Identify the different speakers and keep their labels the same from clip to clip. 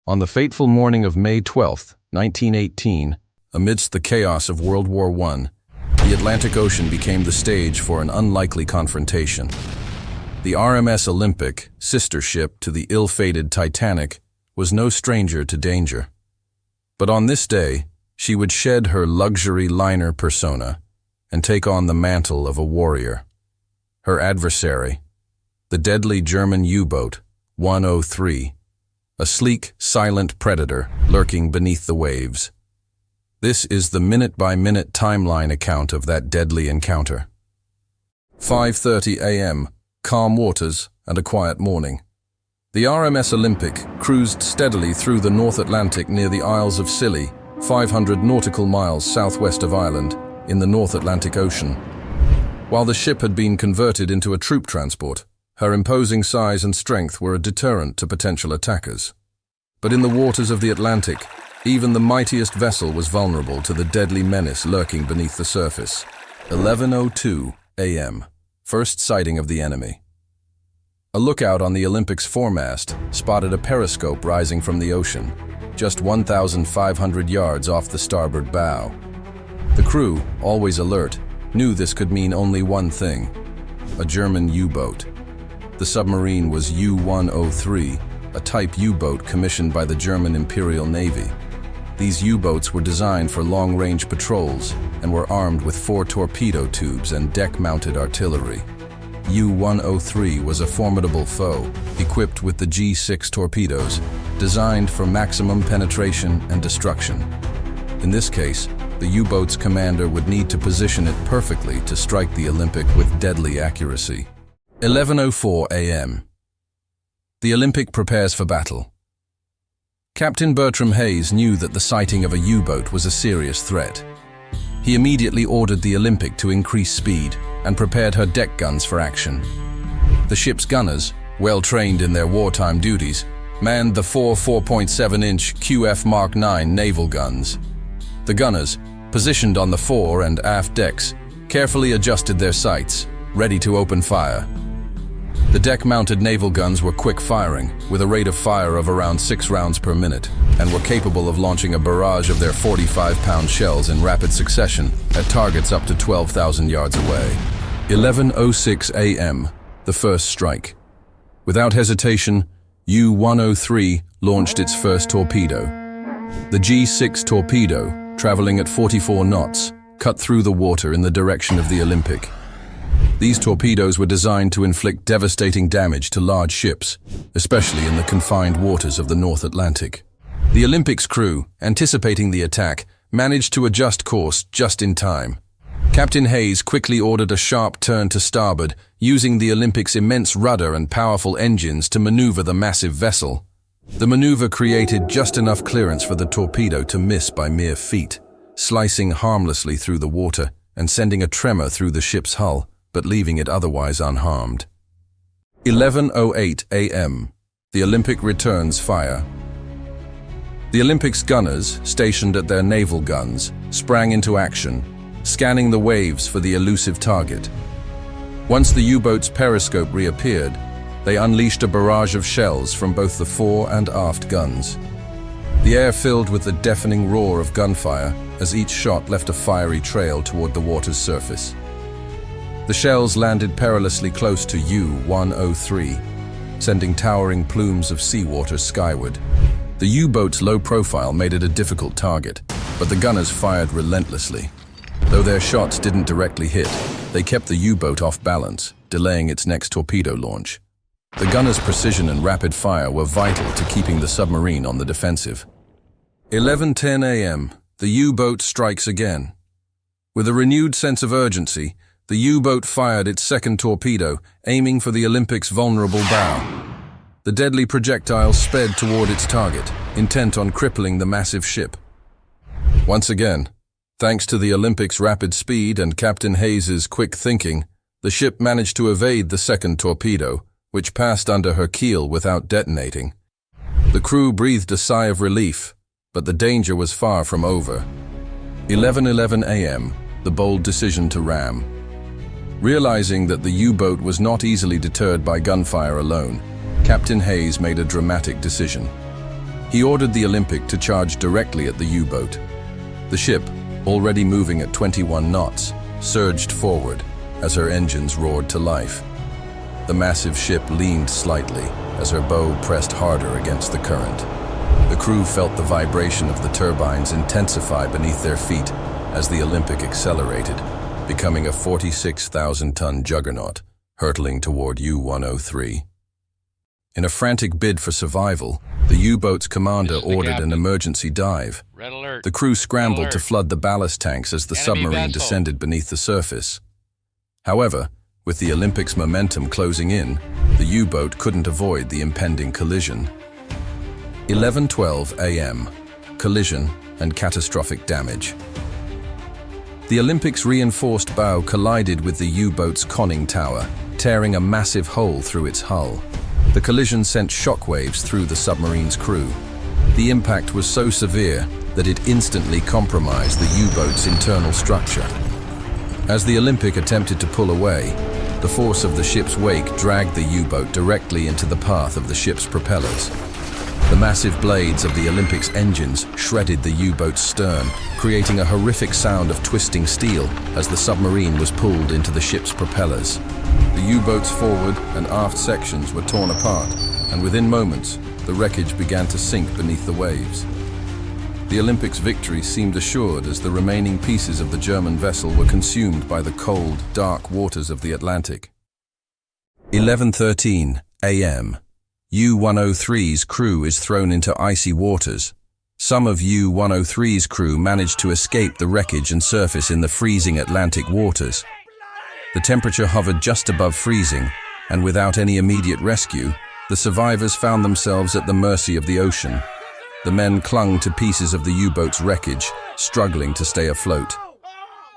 Speaker 1: On the fateful morning of May 12, 1918, amidst the chaos of World War I, the Atlantic Ocean became the stage for an unlikely confrontation. The RMS Olympic, sister ship to the ill-fated Titanic, was no stranger to danger. But on this day, she would shed her luxury liner persona and take on the mantle of a warrior. Her adversary, the deadly German U-boat 103, a sleek, silent predator lurking beneath the waves. This is the minute-by-minute timeline account of that deadly encounter. 5:30 a.m., calm waters and a quiet morning. The RMS Olympic cruised steadily through the North Atlantic near the Isles of Scilly, 500 nautical miles southwest of Ireland, in the North Atlantic Ocean. While the ship had been converted into a troop transport, her imposing size and strength were a deterrent to potential attackers. But in the waters of the Atlantic, even the mightiest vessel was vulnerable to the deadly menace lurking beneath the surface. 11:02 a.m. First sighting of the enemy. A lookout on the Olympic's foremast spotted a periscope rising from the ocean, just 1,500 yards off the starboard bow. The crew, always alert, knew this could mean only one thing: a German U-boat. The submarine was U-103, a type U-boat commissioned by the German Imperial Navy. These U-boats were designed for long-range patrols and were armed with 4 torpedo tubes and deck-mounted artillery. U-103 was a formidable foe, equipped with the G6 torpedoes, designed for maximum penetration and destruction. In this case, the U-boat's commander would need to position it perfectly to strike the Olympic with deadly accuracy. 11:04 a.m. The Olympic prepares for battle. Captain Bertram Hayes knew that the sighting of a U-boat was a serious threat. He immediately ordered the Olympic to increase speed and prepared her deck guns for action. The ship's gunners, well trained in their wartime duties, manned the 4.7-inch QF Mark 9 naval guns. The gunners, positioned on the fore and aft decks, carefully adjusted their sights, ready to open fire. The deck-mounted naval guns were quick-firing, with a rate of fire of around 6 rounds per minute, and were capable of launching a barrage of their 45-pound shells in rapid succession at targets up to 12,000 yards away. 11:06 a.m., the first strike. Without hesitation, U-103 launched its first torpedo. The G6 torpedo, traveling at 44 knots, cut through the water in the direction of the Olympic. These torpedoes were designed to inflict devastating damage to large ships, especially in the confined waters of the North Atlantic. The Olympic's crew, anticipating the attack, managed to adjust course just in time. Captain Hayes quickly ordered a sharp turn to starboard, using the Olympic's immense rudder and powerful engines to maneuver the massive vessel. The maneuver created just enough clearance for the torpedo to miss by mere feet, slicing harmlessly through the water and sending a tremor through the ship's hull, but leaving it otherwise unharmed. 11:08 a.m. The Olympic returns fire. The Olympic's gunners, stationed at their naval guns, sprang into action, scanning the waves for the elusive target. Once the U-boat's periscope reappeared, they unleashed a barrage of shells from both the fore and aft guns. The air filled with the deafening roar of gunfire as each shot left a fiery trail toward the water's surface. The shells landed perilously close to U-103, sending towering plumes of seawater skyward. The U-boat's low profile made it a difficult target, but the gunners fired relentlessly. Though their shots didn't directly hit, they kept the U-boat off balance, delaying its next torpedo launch. The gunners' precision and rapid fire were vital to keeping the submarine on the defensive. 11:10 a.m. The U-boat strikes again. With a renewed sense of urgency, the U-boat fired its second torpedo, aiming for the Olympic's vulnerable bow. The deadly projectile sped toward its target, intent on crippling the massive ship. Once again, thanks to the Olympic's rapid speed and Captain Hayes's quick thinking, the ship managed to evade the second torpedo, which passed under her keel without detonating. The crew breathed a sigh of relief, but the danger was far from over. 11:11 a.m., the bold decision to ram. Realizing that the U-boat was not easily deterred by gunfire alone, Captain Hayes made a dramatic decision. He ordered the Olympic to charge directly at the U-boat. The ship, already moving at 21 knots, surged forward as her engines roared to life. The massive ship leaned slightly as her bow pressed harder against the current. The crew felt the vibration of the turbines intensify beneath their feet as the Olympic accelerated, becoming a 46,000-ton juggernaut, hurtling toward U-103. In a frantic bid for survival, the U-boat's commander ordered an emergency dive.
Speaker 2: Red alert.
Speaker 1: The crew scrambled
Speaker 2: Red
Speaker 1: to
Speaker 2: alert.
Speaker 1: flood the ballast tanks as the
Speaker 2: Enemy
Speaker 1: submarine
Speaker 2: vessel.
Speaker 1: descended beneath the surface. However, with the Olympic's momentum closing in, the U-boat couldn't avoid the impending collision. 11:12 a.m. Collision and catastrophic damage. The Olympic's reinforced bow collided with the U-boat's conning tower, tearing a massive hole through its hull. The collision sent shockwaves through the submarine's crew. The impact was so severe that it instantly compromised the U-boat's internal structure. As the Olympic attempted to pull away, the force of the ship's wake dragged the U-boat directly into the path of the ship's propellers. The massive blades of the Olympic's engines shredded the U-boat's stern, creating a horrific sound of twisting steel as the submarine was pulled into the ship's propellers. The U-boat's forward and aft sections were torn apart, and within moments, the wreckage began to sink beneath the waves. The Olympic's victory seemed assured as the remaining pieces of the German vessel were consumed by the cold, dark waters of the Atlantic. 11:13 a.m. U-103's crew is thrown into icy waters. Some of U-103's crew managed to escape the wreckage and surface in the freezing Atlantic waters. The temperature hovered just above freezing, and without any immediate rescue, the survivors found themselves at the mercy of the ocean. The men clung to pieces of the U-boat's wreckage, struggling to stay afloat.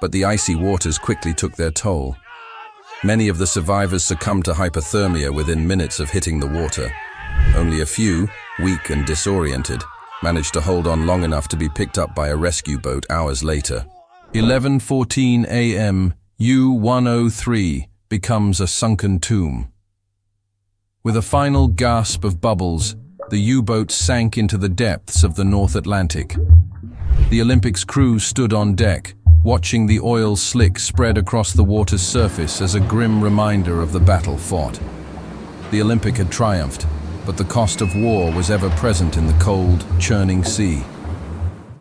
Speaker 1: But the icy waters quickly took their toll. Many of the survivors succumbed to hypothermia within minutes of hitting the water. Only a few, weak and disoriented, managed to hold on long enough to be picked up by a rescue boat hours later. 11:14 a.m. U-103 becomes a sunken tomb. With a final gasp of bubbles, the U-boat sank into the depths of the North Atlantic. The Olympic's crew stood on deck, watching the oil slick spread across the water's surface as a grim reminder of the battle fought. The Olympic had triumphed, but the cost of war was ever present in the cold, churning sea.